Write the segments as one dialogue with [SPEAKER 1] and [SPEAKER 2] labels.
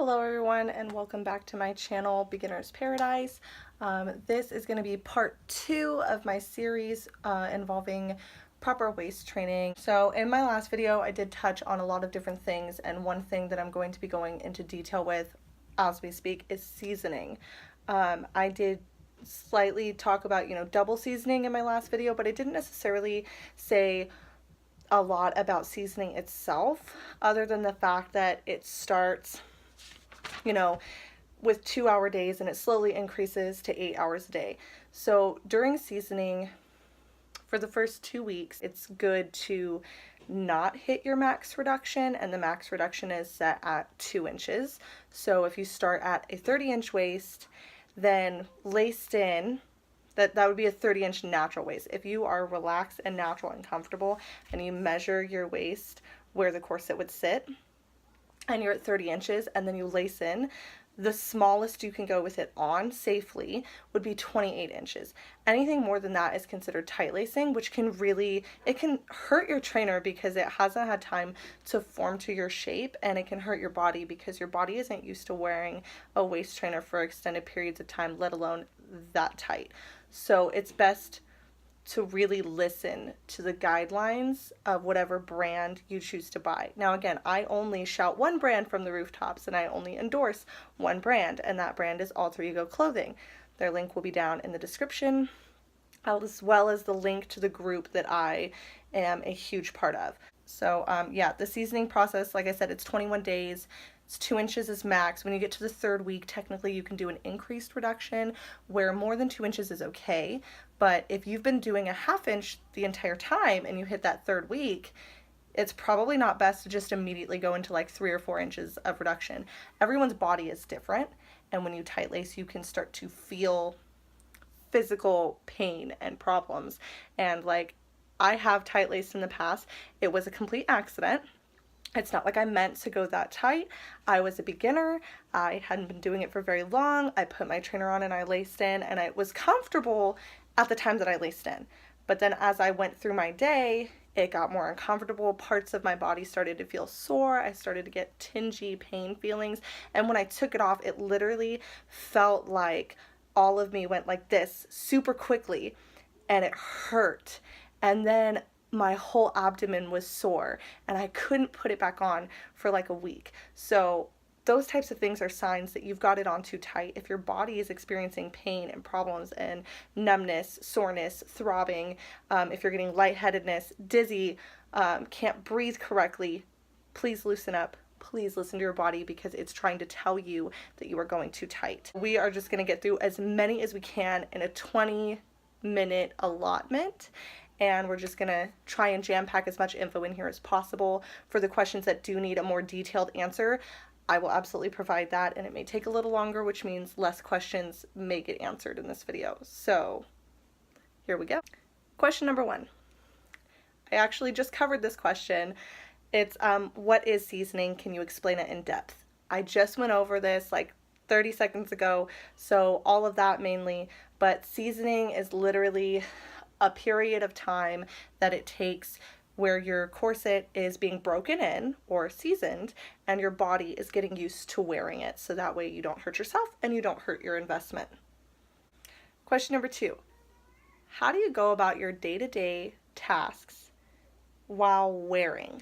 [SPEAKER 1] Hello everyone and welcome back to my channel, Beginner's Paradise. This is going to be part 2 of my series involving proper waist training. So in my last video I did touch on a lot of different things, and one thing that I'm going to be going into detail with as we speak is seasoning. I did slightly talk about, double seasoning in my last video, but I didn't necessarily say a lot about seasoning itself, other than the fact that it starts with 2-hour days and it slowly increases to 8 hours a day. So during seasoning, for the first 2 weeks, it's good to not hit your max reduction, and the max reduction is set at 2 inches. So if you start at a 30-inch waist, then laced in, that would be a 30-inch natural waist. If you are relaxed and natural and comfortable and you measure your waist where the corset would sit, and you're at 30 inches and then you lace in, the smallest you can go with it on safely would be 28 inches. Anything more than that is considered tight lacing, which can hurt your trainer because it hasn't had time to form to your shape, and it can hurt your body because your body isn't used to wearing a waist trainer for extended periods of time, let alone that tight. So it's best to really listen to the guidelines of whatever brand you choose to buy. Now again, I only shout one brand from the rooftops, and I only endorse one brand, and that brand is Alter Ego Clothing. Their link will be down in the description, as well as the link to the group that I am a huge part of. So yeah, the seasoning process, like I said, it's 21 days. It's 2 inches is max. When you get to the 3rd week, technically you can do an increased reduction where more than 2 inches is okay. But if you've been doing a 1/2 inch the entire time and you hit that 3rd week, it's probably not best to just immediately go into like 3 or 4 inches of reduction. Everyone's body is different, and when you tight lace, you can start to feel physical pain and problems. And like, I have tight laced in the past. It was a complete accident. It's not like I meant to go that tight. I was a beginner. I hadn't been doing it for very long. I put my trainer on and I laced in, and I was comfortable at the time that I laced in. But then as I went through my day, it got more uncomfortable. Parts of my body started to feel sore. I started to get tingy pain feelings. And when I took it off, it literally felt like all of me went like this super quickly, and it hurt. And then my whole abdomen was sore, and I couldn't put it back on for like a week. So those types of things are signs that you've got it on too tight. If your body is experiencing pain and problems and numbness, soreness, throbbing, if you're getting lightheadedness, dizzy, can't breathe correctly, please loosen up. Please listen to your body, because it's trying to tell you that you are going too tight. We are just going to get through as many as we can in a 20-minute allotment, and we're just going to try and jam pack as much info in here as possible. For the questions that do need a more detailed answer, I will absolutely provide that, and it may take a little longer, which means less questions may get answered in this video. So here we go. Question number 1. I actually just covered this question. It's what is seasoning? Can you explain it in depth? I just went over this like 30 seconds ago, so all of that mainly, but seasoning is literally a period of time that it takes where your corset is being broken in or seasoned, and your body is getting used to wearing it, so that way you don't hurt yourself and you don't hurt your investment. Question number 2. How do you go about your day-to-day tasks while wearing?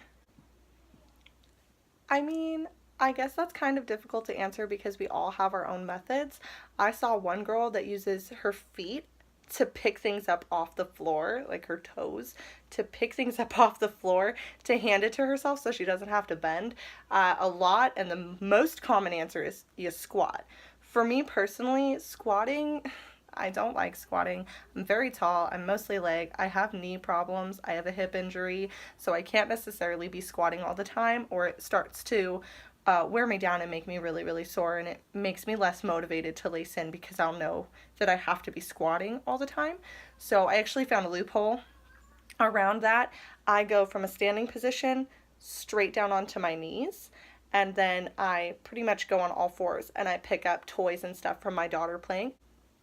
[SPEAKER 1] I mean, I guess that's kind of difficult to answer because we all have our own methods. I saw one girl that uses her feet to pick things up off the floor, like her toes, to pick things up off the floor to hand it to herself so she doesn't have to bend a lot. And the most common answer is you squat. For me personally, squatting, I don't like squatting. I'm very tall. I'm mostly leg. I have knee problems. I have a hip injury, so I can't necessarily be squatting all the time, or it starts to wear me down and make me really, really sore, and it makes me less motivated to lace in because I'll know that I have to be squatting all the time. So I actually found a loophole around that. I go from a standing position straight down onto my knees, and then I pretty much go on all fours and I pick up toys and stuff from my daughter playing.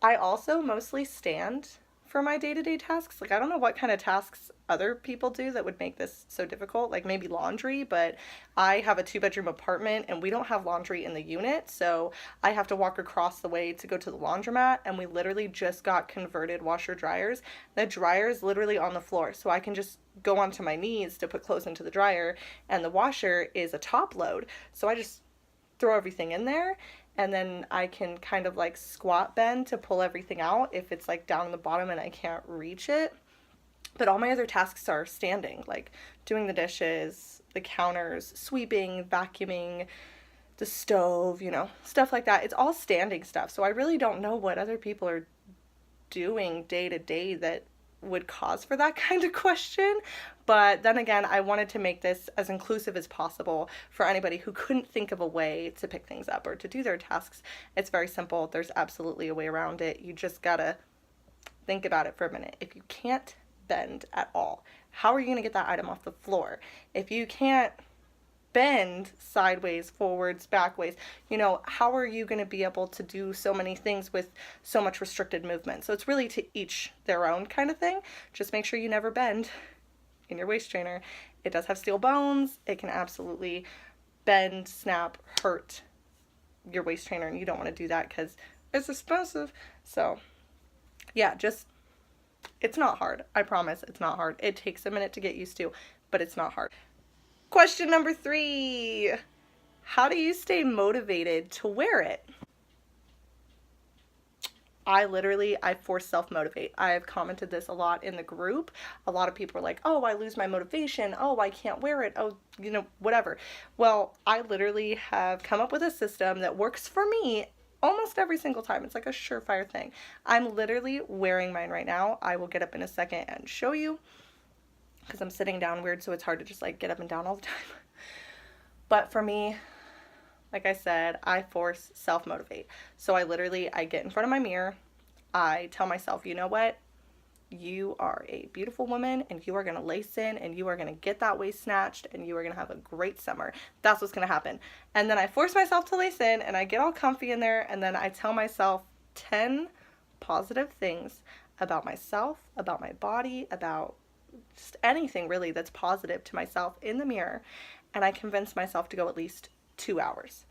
[SPEAKER 1] I also mostly stand for my day-to-day tasks. Like, I don't know what kind of tasks other people do that would make this so difficult, like maybe laundry, but I have a 2-bedroom apartment and we don't have laundry in the unit, so I have to walk across the way to go to the laundromat, and we literally just got converted washer dryers. The dryer is literally on the floor, so I can just go onto my knees to put clothes into the dryer, and the washer is a top load, so I just throw everything in there, and then I can kind of like squat bend to pull everything out if it's like down in the bottom and I can't reach it. But all my other tasks are standing, like doing the dishes, the counters, sweeping, vacuuming, the stove, you know, stuff like that. It's all standing stuff. So I really don't know what other people are doing day to day that would cause for that kind of question. But then again, I wanted to make this as inclusive as possible for anybody who couldn't think of a way to pick things up or to do their tasks. It's very simple. There's absolutely a way around it. You just gotta think about it for a minute. If you can't bend at all, how are you gonna get that item off the floor? If you can't bend sideways, forwards, backways, you know, how are you going to be able to do so many things with so much restricted movement? So it's really to each their own kind of thing. Just make sure you never bend in your waist trainer. It does have steel bones. It can absolutely bend, snap, hurt your waist trainer, and you don't want to do that because it's expensive. So yeah, just, it's not hard. I promise it's not hard. It takes a minute to get used to, but it's not hard. Question number 3, how do you stay motivated to wear it? I force self-motivate. I've commented this a lot in the group. A lot of people are like, oh, I lose my motivation. Oh, I can't wear it. Oh, you know, whatever. Well, I literally have come up with a system that works for me almost every single time. It's like a surefire thing. I'm literally wearing mine right now. I will get up in a second and show you, because I'm sitting down weird, so it's hard to just like get up and down all the time. But for me, like I said, I force self-motivate. So I get in front of my mirror. I tell myself, you know what? You are a beautiful woman, and you are going to lace in, and you are going to get that waist snatched, and you are going to have a great summer. That's what's going to happen. And then I force myself to lace in, and I get all comfy in there, and then I tell myself 10 positive things about myself, about my body, about just anything really that's positive to myself in the mirror, and I convince myself to go at least 2 hours.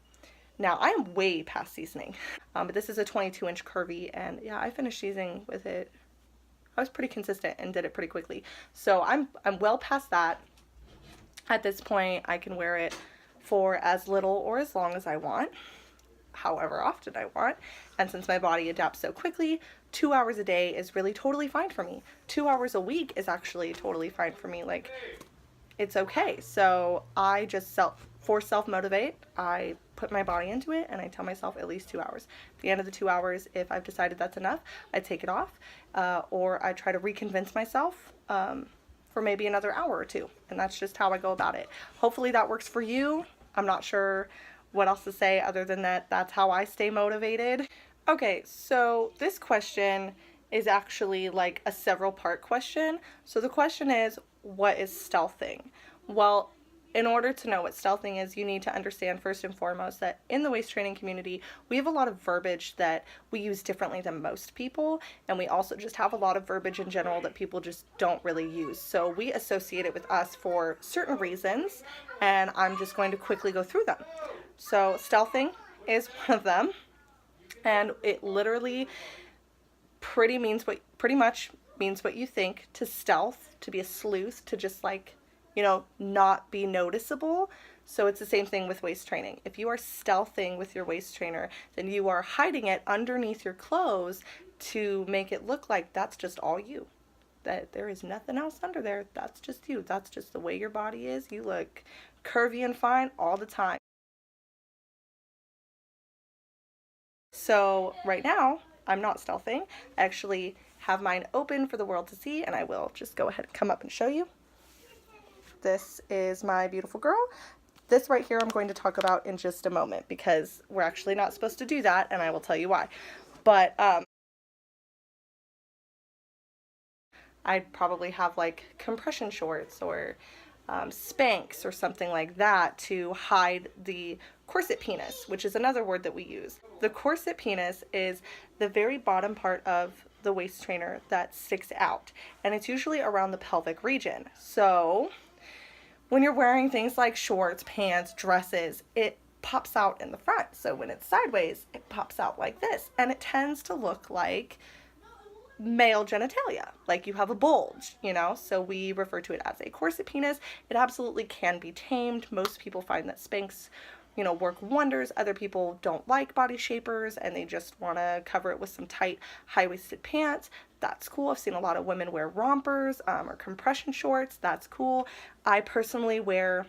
[SPEAKER 1] Now, I am way past seasoning, but this is a 22-inch curvy, and yeah, I finished seasoning with it. I was pretty consistent and did it pretty quickly, so I'm well past that. At this point, I can wear it for as little or as long as I want, however often I want, and since my body adapts so quickly, 2 hours a day is really totally fine for me. 2 hours a week is actually totally fine for me. Like, it's okay. So I just force self-motivate. I put my body into it, and I tell myself at least 2 hours. At the end of the 2 hours, if I've decided that's enough, I take it off, or I try to reconvince myself for maybe another hour or 2, and that's just how I go about it. Hopefully that works for you. I'm not sure what else to say other than that. That's how I stay motivated. Okay, so this question is actually like a several part question. So the question is, what is stealthing? Well, in order to know what stealthing is, you need to understand first and foremost that in the waist training community, we have a lot of verbiage that we use differently than most people, and we also just have a lot of verbiage in general that people just don't really use. So we associate it with us for certain reasons, and I'm just going to quickly go through them. So stealthing is one of them, and it literally pretty much means what you think. To stealth, to be a sleuth, to just like, you know, not be noticeable. So it's the same thing with waist training. If you are stealthing with your waist trainer, then you are hiding it underneath your clothes to make it look like that's just all you, that there is nothing else under there. That's just you. That's just the way your body is. You look curvy and fine all the time. So right now, I'm not stealthing. I actually have mine open for the world to see, and I will just go ahead and come up and show you. This is my beautiful girl. This right here I'm going to talk about in just a moment, because we're actually not supposed to do that, and I will tell you why. But I'd probably have like compression shorts or Spanx or something like that to hide the corset penis, which is another word that we use. The corset penis is the very bottom part of the waist trainer that sticks out, and it's usually around the pelvic region. So when you're wearing things like shorts, pants, dresses, it pops out in the front. So when it's sideways, it pops out like this, and it tends to look like male genitalia, like you have a bulge, you know? So we refer to it as a corset penis. It absolutely can be tamed. Most people find that Spanx, you know, work wonders. Other people don't like body shapers and they just want to cover it with some tight high-waisted pants. That's cool. I've seen a lot of women wear rompers or compression shorts. That's cool. I personally wear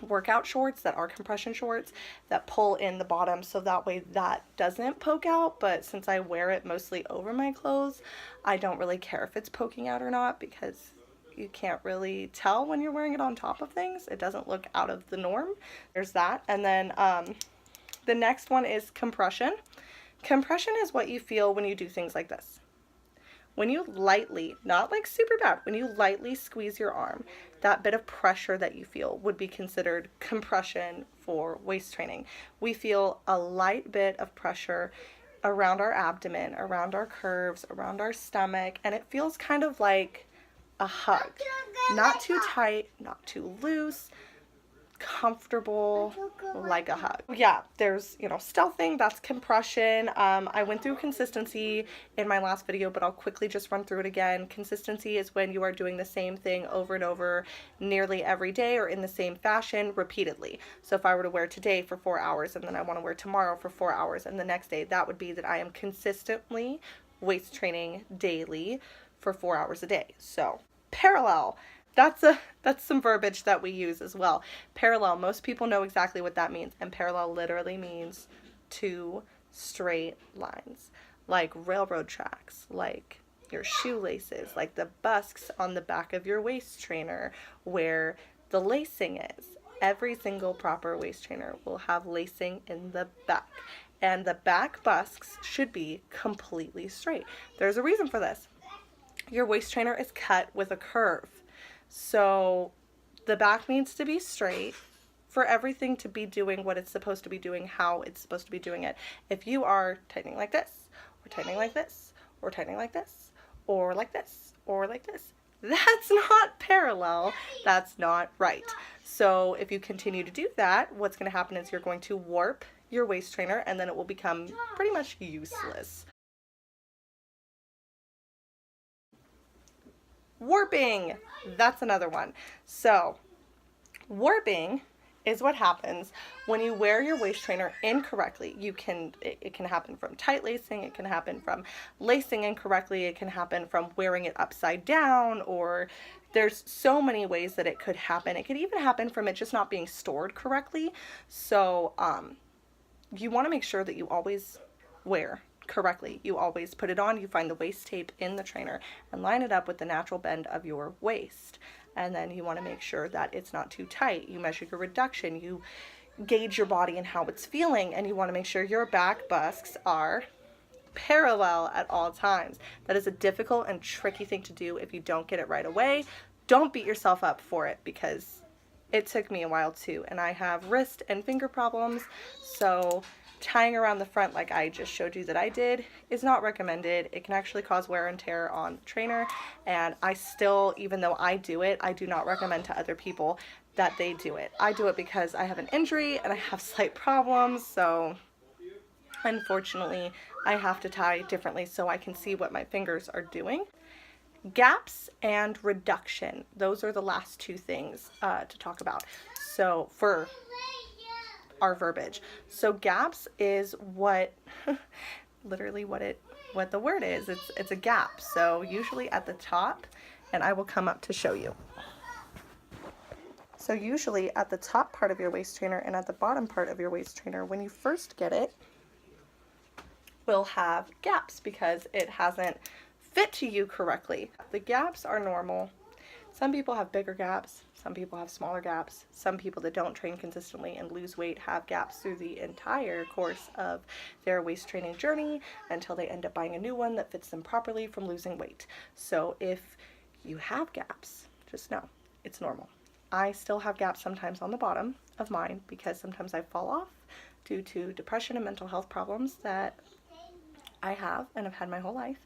[SPEAKER 1] workout shorts that are compression shorts that pull in the bottom, so that way that doesn't poke out. But since I wear it mostly over my clothes, I don't really care if it's poking out or not, because you can't really tell when you're wearing it on top of things. It doesn't look out of the norm. There's that. And then the next one is compression. Compression is what you feel when you do things like this. When you lightly, not like super bad, when you lightly squeeze your arm, that bit of pressure that you feel would be considered compression for waist training. We feel a light bit of pressure around our abdomen, around our curves, around our stomach, and it feels kind of like a hug. Not too tight, not too loose, comfortable, like a hug. Yeah, there's, you know, stealthing, that's compression. I went through consistency in my last video, but I'll quickly just run through it again. Consistency is when you are doing the same thing over and over nearly every day or in the same fashion repeatedly. So if I were to wear today for 4 hours and then I want to wear tomorrow for 4 hours and the next day, that would be that I am consistently waist training daily for 4 hours a day. So parallel. That's some verbiage that we use as well. Parallel, most people know exactly what that means, and parallel literally means two straight lines, like railroad tracks, like your shoelaces, like the busks on the back of your waist trainer where the lacing is. Every single proper waist trainer will have lacing in the back, and the back busks should be completely straight. There's a reason for this. Your waist trainer is cut with a curve. So the back needs to be straight for everything to be doing what it's supposed to be doing, how it's supposed to be doing it. If you are tightening like this, or tightening like this, or tightening like this, or like this, or like this, that's not parallel. That's not right. So if you continue to do that, what's going to happen is you're going to warp your waist trainer, and then it will become pretty much useless. Warping, that's another one. So warping is what happens when you wear your waist trainer incorrectly. It can happen from tight lacing, it can happen from lacing incorrectly, it can happen from wearing it upside down, or there's so many ways that it could happen. It could even happen from it just not being stored correctly. So you want to make sure that you always wear correctly. You always put it on, you find the waist tape in the trainer and line it up with the natural bend of your waist. And then you want to make sure that it's not too tight. You measure your reduction, you gauge your body and how it's feeling, and you want to make sure your back busks are parallel at all times. That is a difficult and tricky thing to do if you don't get it right away. Don't beat yourself up for it, because it took me a while too, and I have wrist and finger problems, so tying around the front like I just showed you that I did is not recommended. It can actually cause wear and tear on the trainer, and I still, even though I do it, I do not recommend to other people that they do it. I do it because I have an injury and I have slight problems, so unfortunately I have to tie differently so I can see what my fingers are doing. Gaps and reduction, those are the last two things to talk about. So for our verbiage. So gaps is what literally what the word is. It's a gap. So usually at the top, and I will come up to show you. So usually at the top part of your waist trainer and at the bottom part of your waist trainer, when you first get it, will have gaps because it hasn't fit to you correctly. The gaps are normal. Some people have bigger gaps, some people have smaller gaps, some people that don't train consistently and lose weight have gaps through the entire course of their waist training journey until they end up buying a new one that fits them properly from losing weight. So if you have gaps, just know it's normal. I still have gaps sometimes on the bottom of mine because sometimes I fall off due to depression and mental health problems that I have, and I've had my whole life.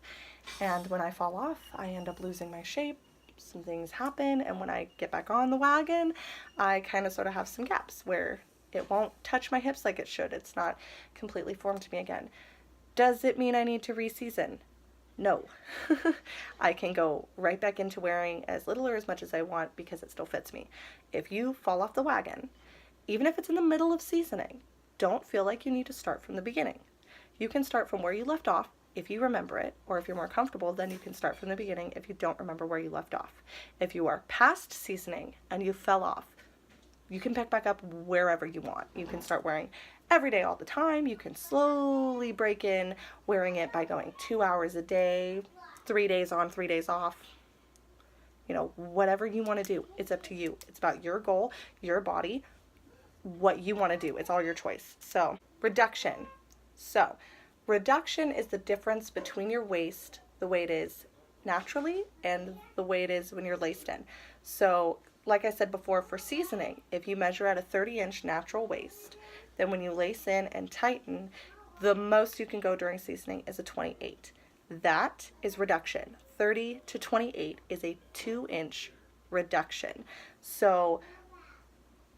[SPEAKER 1] And when I fall off, I end up losing my shape. Some things happen, and when I get back on the wagon, I kind of sort of have some gaps where it won't touch my hips like it should. It's not completely formed to me again. Does it mean I need to re-season? No. I can go right back into wearing as little or as much as I want because it still fits me. If you fall off the wagon, even if it's in the middle of seasoning, don't feel like you need to start from the beginning. You can start from where you left off if you remember it, or if you're more comfortable, then you can start from the beginning if you don't remember where you left off. If you are past seasoning and you fell off, you can pick back up wherever you want. You can start wearing every day all the time. You can slowly break in wearing it by going 2 hours a day, 3 days on, 3 days off. You know, whatever you want to do, it's up to you. It's about your goal, your body, what you want to do. It's all your choice. So, reduction. So, reduction is the difference between your waist, the way it is naturally, and the way it is when you're laced in. So, like I said before, for seasoning, if you measure at a 30-inch natural waist, then when you lace in and tighten, the most you can go during seasoning is a 28. That is reduction. 30 to 28 is a 2-inch reduction. So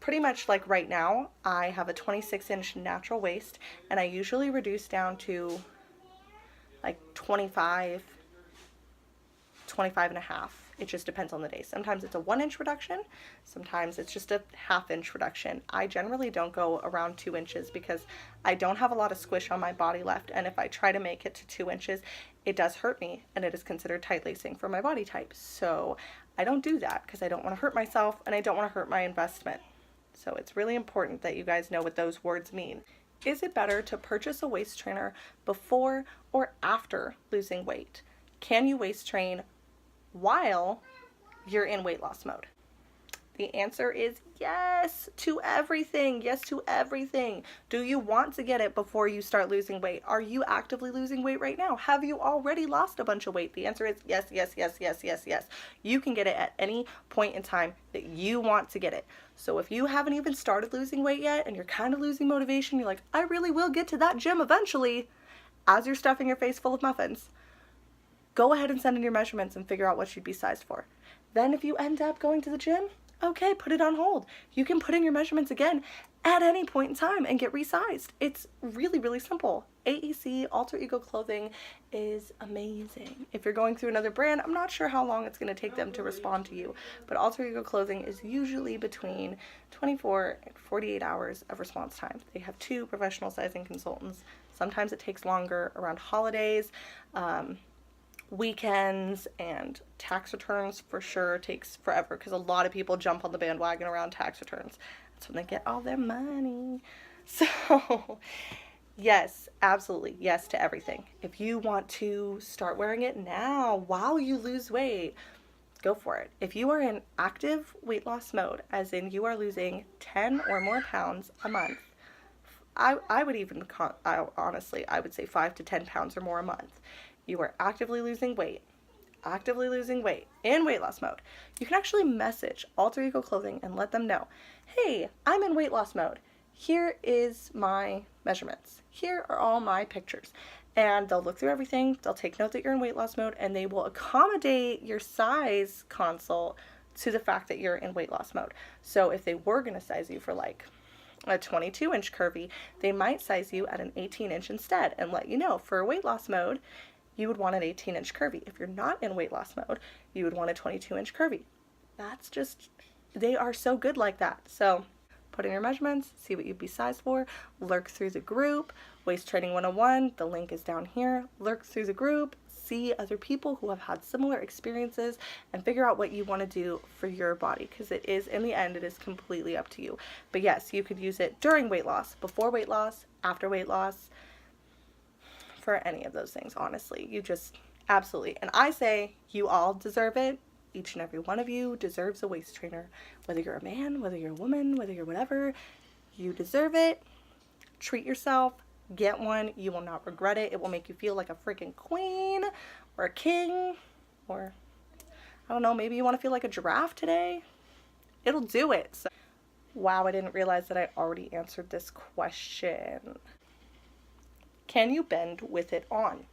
[SPEAKER 1] pretty much like right now, I have a 26-inch natural waist, and I usually reduce down to like 25 and a half. It just depends on the day. Sometimes it's a 1-inch reduction. Sometimes it's just a 1/2-inch reduction. I generally don't go around 2 inches because I don't have a lot of squish on my body left. And if I try to make it to 2 inches, it does hurt me, and it is considered tight lacing for my body type. So I don't do that because I don't want to hurt myself and I don't want to hurt my investment. So it's really important that you guys know what those words mean. Is it better to purchase a waist trainer before or after losing weight? Can you waist train while you're in weight loss mode? The answer is yes to everything. Yes to everything. Do you want to get it before you start losing weight? Are you actively losing weight right now? Have you already lost a bunch of weight? The answer is yes, yes, yes, yes, yes, yes. You can get it at any point in time that you want to get it. So if you haven't even started losing weight yet and you're kind of losing motivation, you're like, I really will get to that gym eventually, as you're stuffing your face full of muffins, go ahead and send in your measurements and figure out what you'd be sized for. Then if you end up going to the gym, okay, put it on hold. You can put in your measurements again at any point in time and get resized. It's really, really simple. AEC, Alter Ego Clothing, is amazing. If you're going through another brand, I'm not sure how long it's going to take them to respond to you, but Alter Ego Clothing is usually between 24 and 48 hours of response time. They have 2 professional sizing consultants. Sometimes it takes longer around holidays. Weekends and tax returns for sure takes forever because a lot of people jump on the bandwagon around tax returns. That's when they get all their money. So yes, absolutely yes to everything. If you want to start wearing it now while you lose weight, go for it. If you are in active weight loss mode, as in you are losing 10 or more pounds a month, I would even, honestly, I would say 5 to 10 pounds or more a month. You are actively losing weight in weight loss mode, you can actually message Alter Ego Clothing and let them know, hey, I'm in weight loss mode. Here is my measurements. Here are all my pictures. And they'll look through everything. They'll take note that you're in weight loss mode, and they will accommodate your size consult to the fact that you're in weight loss mode. So if they were going to size you for like a 22-inch curvy, they might size you at an 18-inch instead and let you know for weight loss mode, you would want an 18-inch curvy. If you're not in weight loss mode, you would want a 22-inch curvy. That's just, they are so good like that. So put in your measurements, see what you'd be sized for, lurk through the group, Waist Training 101, the link is down here. Lurk through the group, see other people who have had similar experiences, and figure out what you want to do for your body, because it is, in the end, it is completely up to you. But yes, you could use it during weight loss, before weight loss, after weight loss, for any of those things, honestly. You just, absolutely. And I say you all deserve it. Each and every one of you deserves a waist trainer. Whether you're a man, whether you're a woman, whether you're whatever, you deserve it. Treat yourself. Get one. You will not regret it. It will make you feel like a freaking queen or a king, or I don't know, maybe you want to feel like a giraffe today. It'll do it. So, wow, I didn't realize that I already answered this question. Can you bend with it on?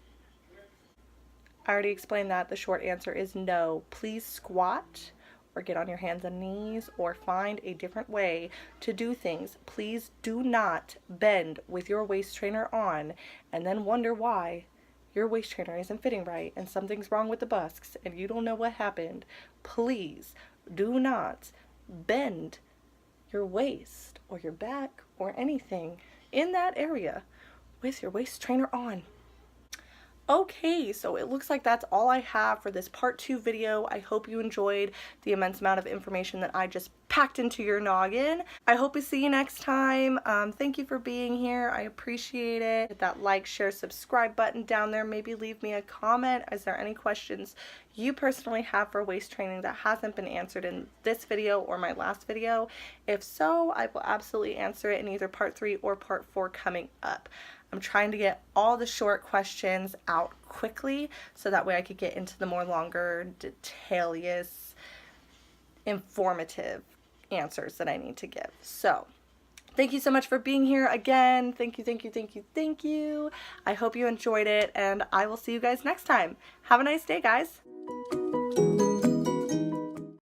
[SPEAKER 1] I already explained that. The short answer is no. Please squat or get on your hands and knees or find a different way to do things. Please do not bend with your waist trainer on and then wonder why your waist trainer isn't fitting right and something's wrong with the buskes and you don't know what happened. Please do not bend your waist or your back or anything in that area with your waist trainer on. Okay, so it looks like that's all I have for this part 2 video. I hope you enjoyed the immense amount of information that I just packed into your noggin. I hope to see you next time. Thank you for being here. I appreciate it. Hit that like, share, subscribe button down there. Maybe leave me a comment. Is there any questions you personally have for waist training that hasn't been answered in this video or my last video? If so, I will absolutely answer it in either part 3 or part 4 coming up. I'm trying to get all the short questions out quickly so that way I could get into the more longer, detailous, informative answers that I need to give. So, thank you so much for being here again. Thank you, thank you, thank you, thank you. I hope you enjoyed it, and I will see you guys next time. Have a nice day, guys.